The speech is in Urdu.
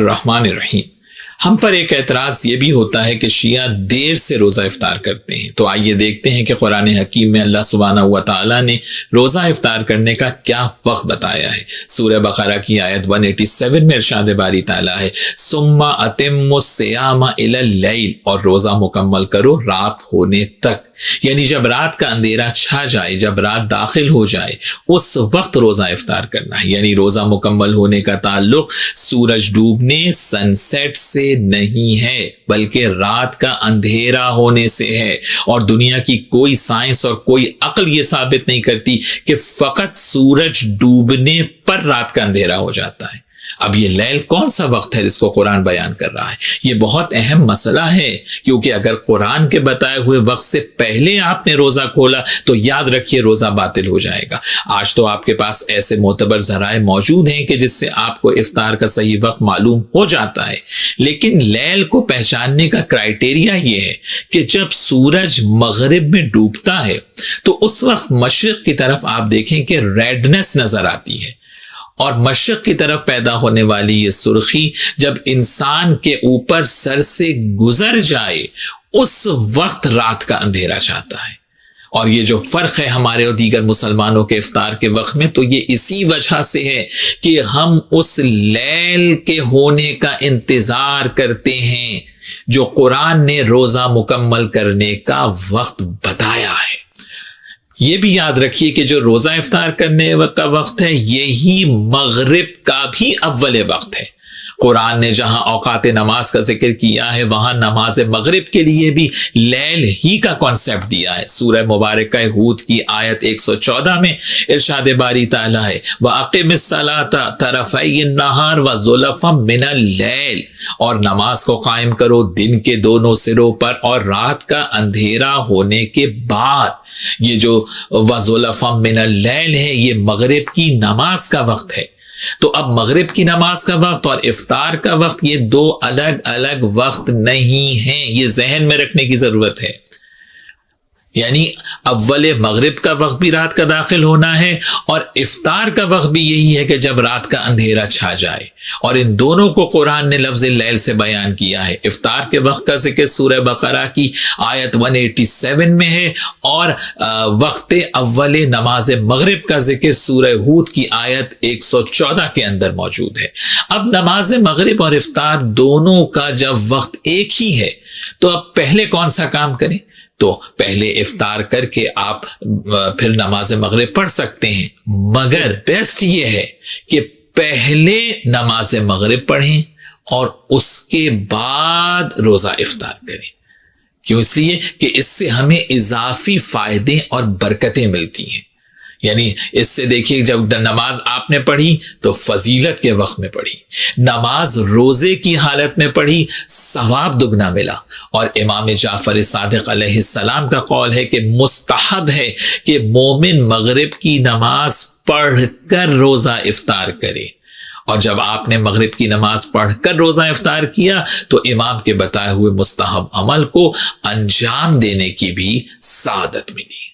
الرحمن الرحیم۔ ہم پر ایک اعتراض یہ بھی ہوتا ہے کہ شیعہ دیر سے روزہ افطار کرتے ہیں، تو آئیے دیکھتے ہیں کہ قرآن حکیم میں اللہ سبحانہ و تعالیٰ نے روزہ افطار کرنے کا کیا وقت بتایا ہے۔ سورہ بقرہ کی آیت 187 میں ارشاد باری تعالیٰ ہے ثم اتموا الصیام الی اللیل، اور روزہ مکمل کرو رات ہونے تک، یعنی جب رات کا اندھیرا چھا جائے، جب رات داخل ہو جائے اس وقت روزہ افطار کرنا ہے۔ یعنی روزہ مکمل ہونے کا تعلق سورج ڈوبنے سن سیٹ سے نہیں ہے، بلکہ رات کا اندھیرا ہونے سے ہے، اور دنیا کی کوئی سائنس اور کوئی عقل یہ ثابت نہیں کرتی کہ فقط سورج ڈوبنے پر رات کا اندھیرا ہو جاتا ہے۔ اب یہ لیل کون سا وقت ہے جس کو قرآن بیان کر رہا ہے؟ یہ بہت اہم مسئلہ ہے، کیونکہ اگر قرآن کے بتائے ہوئے وقت سے پہلے آپ نے روزہ کھولا تو یاد رکھیے روزہ باطل ہو جائے گا۔ آج تو آپ کے پاس ایسے معتبر ذرائع موجود ہیں کہ جس سے آپ کو افطار کا صحیح وقت معلوم ہو جاتا ہے، لیکن لیل کو پہچاننے کا کرائیٹیریا یہ ہے کہ جب سورج مغرب میں ڈوبتا ہے تو اس وقت مشرق کی طرف آپ دیکھیں کہ ریڈنس نظر آتی ہے، اور مشرق کی طرف پیدا ہونے والی یہ سرخی جب انسان کے اوپر سر سے گزر جائے اس وقت رات کا اندھیرا چھاتا ہے۔ اور یہ جو فرق ہے ہمارے اور دیگر مسلمانوں کے افطار کے وقت میں، تو یہ اسی وجہ سے ہے کہ ہم اس لیل کے ہونے کا انتظار کرتے ہیں جو قرآن نے روزہ مکمل کرنے کا وقت بتایا ہے۔ یہ بھی یاد رکھیے کہ جو روزہ افطار کرنے کا وقت ہے یہی مغرب کا بھی اول وقت ہے۔ قرآن نے جہاں اوقات نماز کا ذکر کیا ہے وہاں نماز مغرب کے لیے بھی لیل ہی کا کانسیپٹ دیا ہے۔ سورہ مبارکہ ہود کی آیت 114 میں ارشاد باری تعالیٰ ہے وَأَقِمِ الصَّلَاةَ طَرَفَيِ النَّهَارِ وَزُلَفًا مِنَ اللَّيْلِ، اور نماز کو قائم کرو دن کے دونوں سروں پر اور رات کا اندھیرا ہونے کے بعد۔ یہ جو وَزُلَفًا مِنَ اللَّيْلِ ہے یہ مغرب کی نماز کا وقت ہے۔ تو اب مغرب کی نماز کا وقت اور افطار کا وقت یہ دو الگ الگ وقت نہیں ہیں، یہ ذہن میں رکھنے کی ضرورت ہے۔ یعنی اول مغرب کا وقت بھی رات کا داخل ہونا ہے اور افطار کا وقت بھی یہی ہے کہ جب رات کا اندھیرا چھا جائے، اور ان دونوں کو قرآن نے لفظ لیل سے بیان کیا ہے۔ افطار کے وقت کا ذکر سورہ بقرہ کی آیت 187 میں ہے، اور وقت اول نماز مغرب کا ذکر سورہ ہود کی آیت 114 کے اندر موجود ہے۔ اب نماز مغرب اور افطار دونوں کا جب وقت ایک ہی ہے تو اب پہلے کون سا کام کریں؟ تو پہلے افطار کر کے آپ پھر نماز مغرب پڑھ سکتے ہیں، مگر بیسٹ یہ ہے کہ پہلے نماز مغرب پڑھیں اور اس کے بعد روزہ افطار کریں۔ کیوں؟ اس لیے کہ اس سے ہمیں اضافی فائدے اور برکتیں ملتی ہیں۔ یعنی اس سے دیکھیے جب نماز آپ نے پڑھی تو فضیلت کے وقت میں پڑھی، نماز روزے کی حالت میں پڑھی ثواب دگنا ملا، اور امام جعفر صادق علیہ السلام کا قول ہے کہ مستحب ہے کہ مومن مغرب کی نماز پڑھ کر روزہ افطار کرے، اور جب آپ نے مغرب کی نماز پڑھ کر روزہ افطار کیا تو امام کے بتائے ہوئے مستحب عمل کو انجام دینے کی بھی سعادت ملی۔